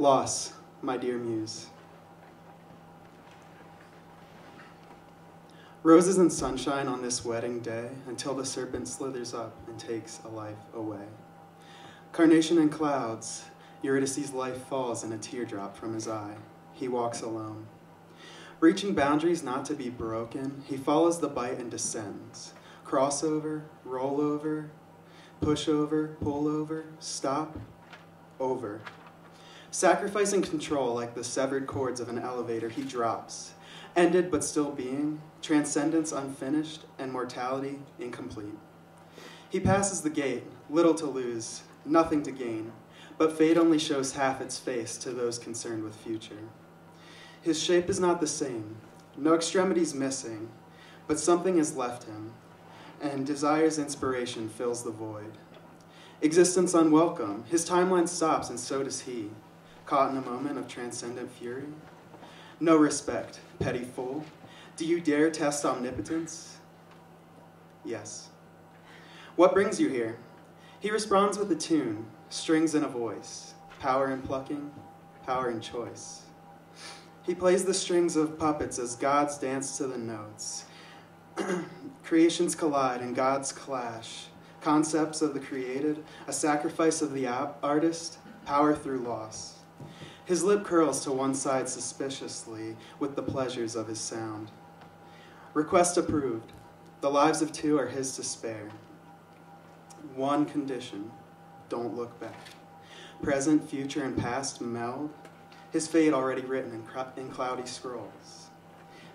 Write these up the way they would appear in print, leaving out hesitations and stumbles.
Loss, my dear muse. Roses and sunshine on this wedding day until the serpent slithers up and takes a life away. Carnation and clouds, Eurydice's life falls in a teardrop from his eye. He walks alone. Reaching boundaries not to be broken, he follows the bite and descends. Crossover, roll over, push over, pull over, stop, over. Sacrificing control like the severed cords of an elevator, he drops. Ended but still being, transcendence unfinished, and mortality incomplete. He passes the gate, little to lose, nothing to gain, but fate only shows half its face to those concerned with future. His shape is not the same, no extremities missing, but something has left him, and desire's inspiration fills the void. Existence unwelcome, his timeline stops and so does he, caught in a moment of transcendent fury. No respect, petty fool. Do you dare test omnipotence? Yes. What brings you here? He responds with a tune, strings and a voice, power in plucking, power in choice. He plays the strings of puppets as gods dance to the notes. Creations collide and gods clash. Concepts of the created, a sacrifice of the artist, power through loss. His lip curls to one side suspiciously with the pleasures of his sound. Request approved. The lives of two are his to spare. One condition, don't look back. Present, future, and past meld, his fate already written in cloudy scrolls.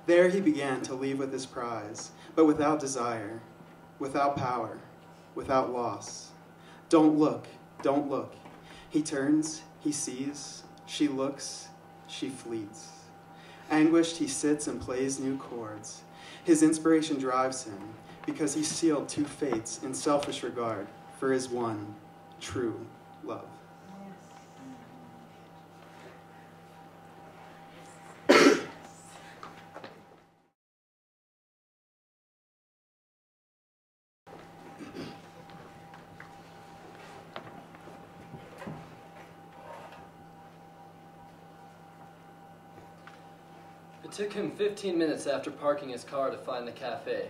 There he began to leave with his prize, but without desire, without power, without loss. Don't look, don't look. He turns, he sees, she looks, she fleets. Anguished, he sits and plays new chords. His inspiration drives him because he sealed two fates in selfish regard for his one true love. It took him 15 minutes after parking his car to find the cafe.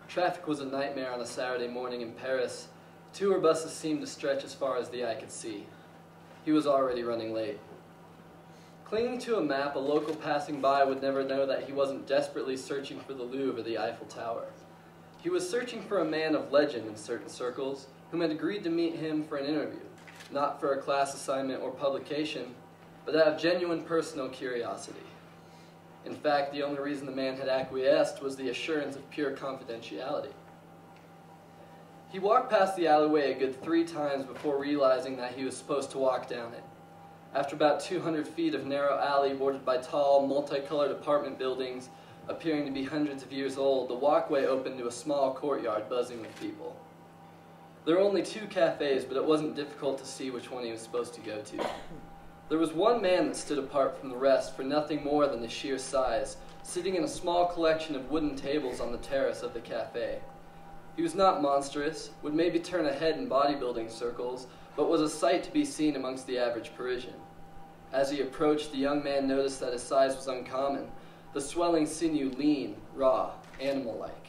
Traffic was a nightmare on a Saturday morning in Paris. Tour buses seemed to stretch as far as the eye could see. He was already running late. Clinging to a map, a local passing by would never know that he wasn't desperately searching for the Louvre or the Eiffel Tower. He was searching for a man of legend in certain circles whom had agreed to meet him for an interview, not for a class assignment or publication, but out of genuine personal curiosity. In fact, the only reason the man had acquiesced was the assurance of pure confidentiality. He walked past the alleyway a good 3 times before realizing that he was supposed to walk down it. After about 200 feet of narrow alley bordered by tall, multicolored apartment buildings appearing to be hundreds of years old, the walkway opened to a small courtyard buzzing with people. There were only 2 cafes, but it wasn't difficult to see which one he was supposed to go to. There was one man that stood apart from the rest for nothing more than the sheer size, sitting in a small collection of wooden tables on the terrace of the cafe. He was not monstrous, would maybe turn a head in bodybuilding circles, but was a sight to be seen amongst the average Parisian. As he approached, the young man noticed that his size was uncommon, the swelling sinew lean, raw, animal-like.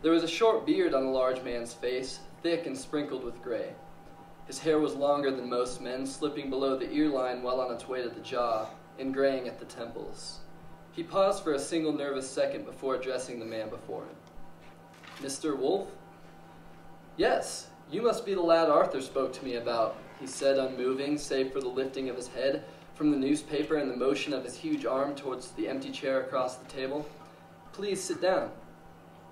There was a short beard on the large man's face, thick and sprinkled with gray. His hair was longer than most men, slipping below the ear line well on its way to the jaw, and graying at the temples. He paused for a single nervous second before addressing the man before him. "Mr. Wolfe?" "Yes, you must be the lad Arthur spoke to me about," he said, unmoving, save for the lifting of his head from the newspaper and the motion of his huge arm towards the empty chair across the table. "Please sit down."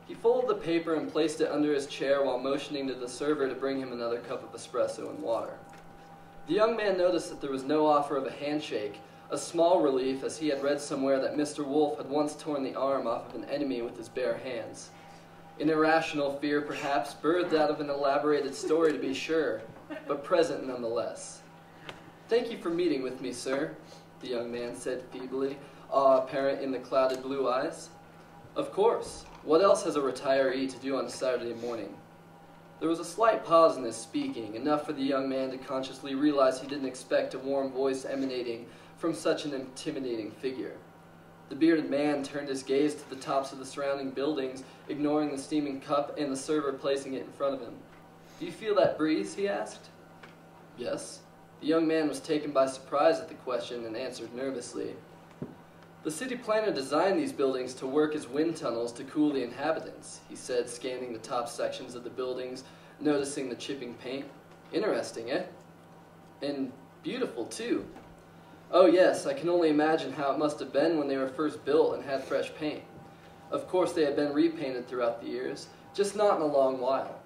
He folded the paper and placed it under his chair while motioning to the server to bring him another cup of espresso and water. The young man noticed that there was no offer of a handshake, a small relief as he had read somewhere that Mr. Wolfe had once torn the arm off of an enemy with his bare hands. An irrational fear, perhaps, birthed out of an elaborated story to be sure, but present nonetheless. "Thank you for meeting with me, sir," the young man said feebly, awe apparent in the clouded blue eyes. "Of course. What else has a retiree to do on a Saturday morning?" There was a slight pause in his speaking, enough for the young man to consciously realize he didn't expect a warm voice emanating from such an intimidating figure. The bearded man turned his gaze to the tops of the surrounding buildings, ignoring the steaming cup and the server placing it in front of him. "Do you feel that breeze?" he asked. "Yes." The young man was taken by surprise at the question and answered nervously. "The city planner designed these buildings to work as wind tunnels to cool the inhabitants," he said, scanning the top sections of the buildings, noticing the chipping paint. "Interesting, eh? And beautiful, too." "Oh yes, I can only imagine how it must have been when they were first built and had fresh paint. Of course they have been repainted throughout the years, just not in a long while."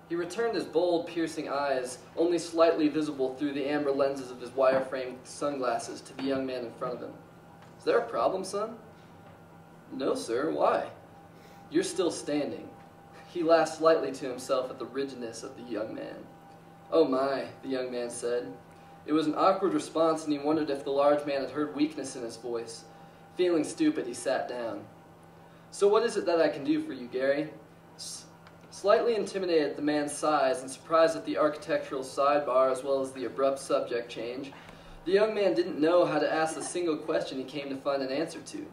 He returned his bold, piercing eyes, only slightly visible through the amber lenses of his wire-framed sunglasses, to the young man in front of him. "Is there a problem, son?" "No, sir. Why?" "You're still standing." He laughed slightly to himself at the rigidness of the young man. "Oh my," the young man said. It was an awkward response, and he wondered if the large man had heard weakness in his voice. Feeling stupid, he sat down. "So what is it that I can do for you, Gary?" Slightly intimidated at the man's size and surprised at the architectural sidebar as well as the abrupt subject change, the young man didn't know how to ask the single question he came to find an answer to.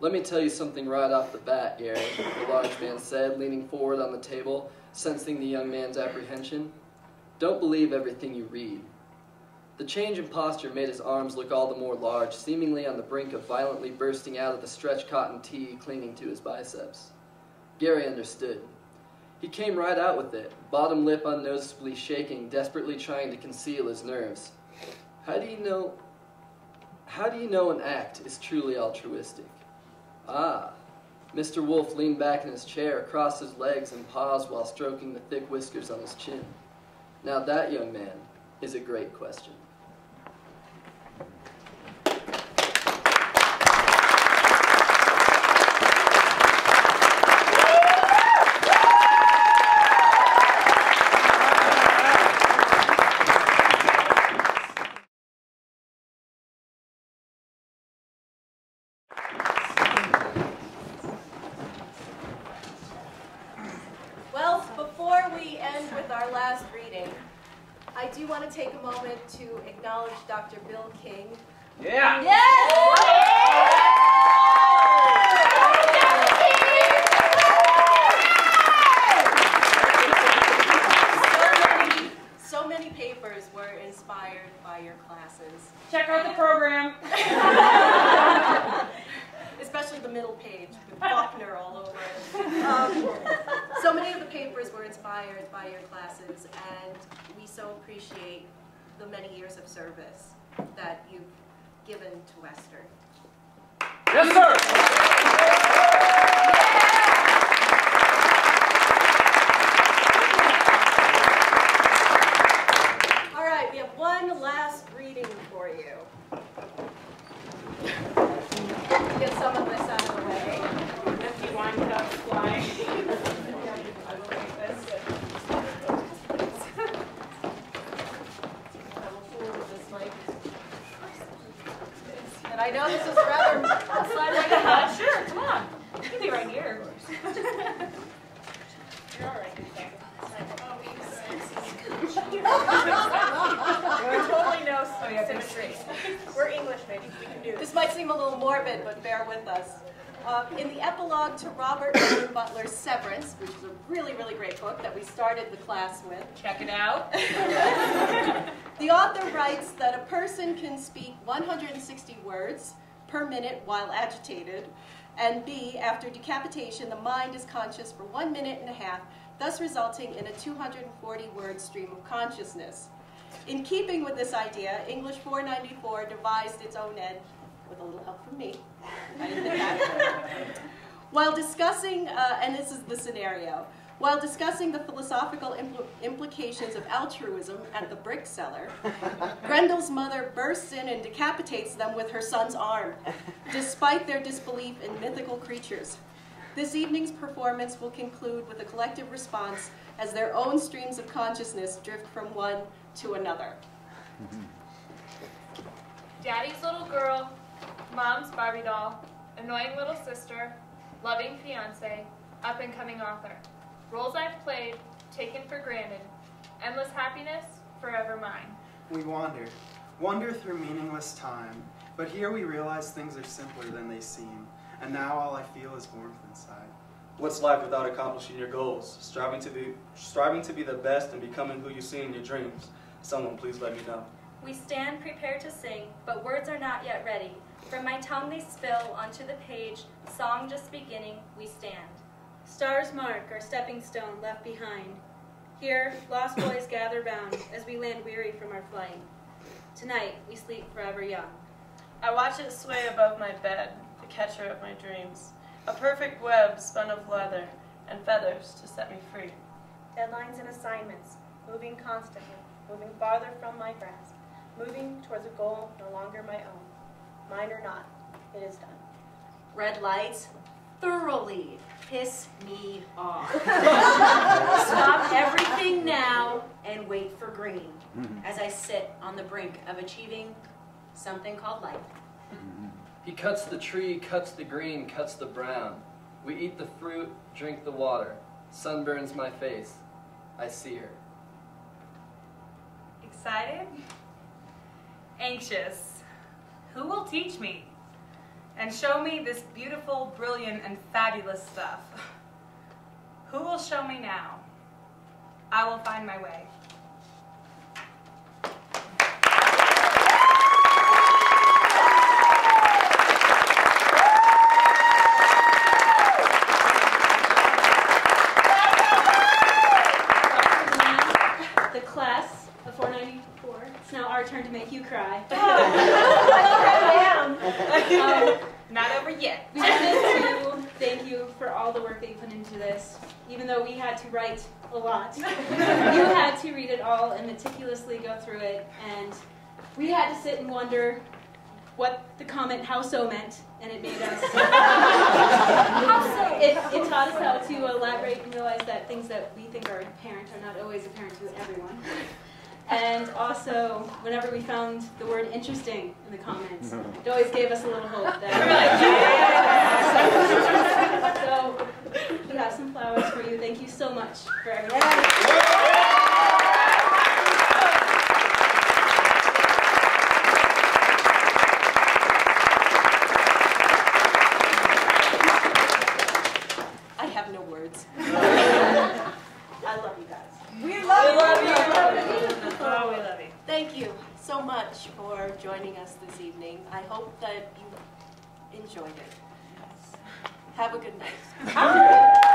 "Let me tell you something right off the bat, Gary," the large man said, leaning forward on the table, sensing the young man's apprehension. "Don't believe everything you read." The change in posture made his arms look all the more large, seemingly on the brink of violently bursting out of the stretched cotton tee clinging to his biceps. Gary understood. He came right out with it, bottom lip unnoticeably shaking, desperately trying to conceal his nerves. How do you know an act is truly altruistic?" "Ah." Mr. Wolf leaned back in his chair, crossed his legs, and paused while stroking the thick whiskers on his chin. "Now that, young man, is a great question." Well, before we end with our last reading, I do want to take a moment to acknowledge Dr. Bill King. Yeah! So many papers were inspired by your classes. Check out the program. Especially the middle page with Faulkner all over it. So many of the papers were inspired by your classes, and we so appreciate the many years of service that you've given to Western. Yes, sir! All right, we have one last reading for you. Get some of this out of the way. Empty wine cups flying. And I know this is rather slide Sure, come on. You can be right here. You're all right. We totally know symmetry. We're English, baby. We can do this. This might seem a little morbid, but bear with us. In the epilogue to Robert Owen Butler's Severance, which is a really, really great book that we started the class with, Check it out. the author writes that a person can speak 160 words per minute while agitated, and B, after decapitation, the mind is conscious for 1 minute and a half, thus resulting in a 240-word stream of consciousness. In keeping with this idea, English 494 devised its own end, with a little help from me. I didn't think that. While discussing, and this is the scenario, while discussing the philosophical implications of altruism at the brick cellar, Grendel's mother bursts in and decapitates them with her son's arm, despite their disbelief in mythical creatures. This evening's performance will conclude with a collective response as their own streams of consciousness drift from one to another. Daddy's little girl, Mom's Barbie doll, annoying little sister, loving fiance, up-and-coming author. Roles I've played, taken for granted. Endless happiness, forever mine. We wander through meaningless time, but here we realize things are simpler than they seem, and now all I feel is warmth inside. What's life without accomplishing your goals? Striving to be the best and becoming who you see in your dreams. Someone please let me know. We stand prepared to sing, but words are not yet ready. From my tongue they spill onto the page, song just beginning, we stand. Stars mark our stepping stone left behind. Here, lost boys gather bound as we land weary from our flight. Tonight, we sleep forever young. I watch it sway above my bed, the catcher of my dreams. A perfect web spun of leather and feathers to set me free. Deadlines and assignments, moving constantly, moving farther from my grasp, moving towards a goal no longer my own. Mine or not, it is done. Red lights thoroughly piss me off. Stop everything now and wait for green as I sit on the brink of achieving something called life. He cuts the tree, cuts the green, cuts the brown. We eat the fruit, drink the water. Sun burns my face. I see her. Excited? Anxious. Who will teach me and show me this beautiful, brilliant, and fabulous stuff? Who will show me now? I will find my way. The class of 494. It's now our turn to make you cry. Not over yet. We wanted to thank you for all the work that you put into this. Even though we had to write a lot, you had to read it all and meticulously go through it, and we had to sit and wonder what the comment "how so" meant, and it made us. It taught us how to elaborate and realize that things that we think are apparent are not always apparent to everyone. And also, whenever we found the word "interesting" in the comments, it always gave us a little hope that. So, we have some flowers for you. Thank you so much for everything. I have no words. I love you guys. We love you. Oh, we love you. Thank you so much for joining us this evening. I hope that you enjoyed it. Have a good night.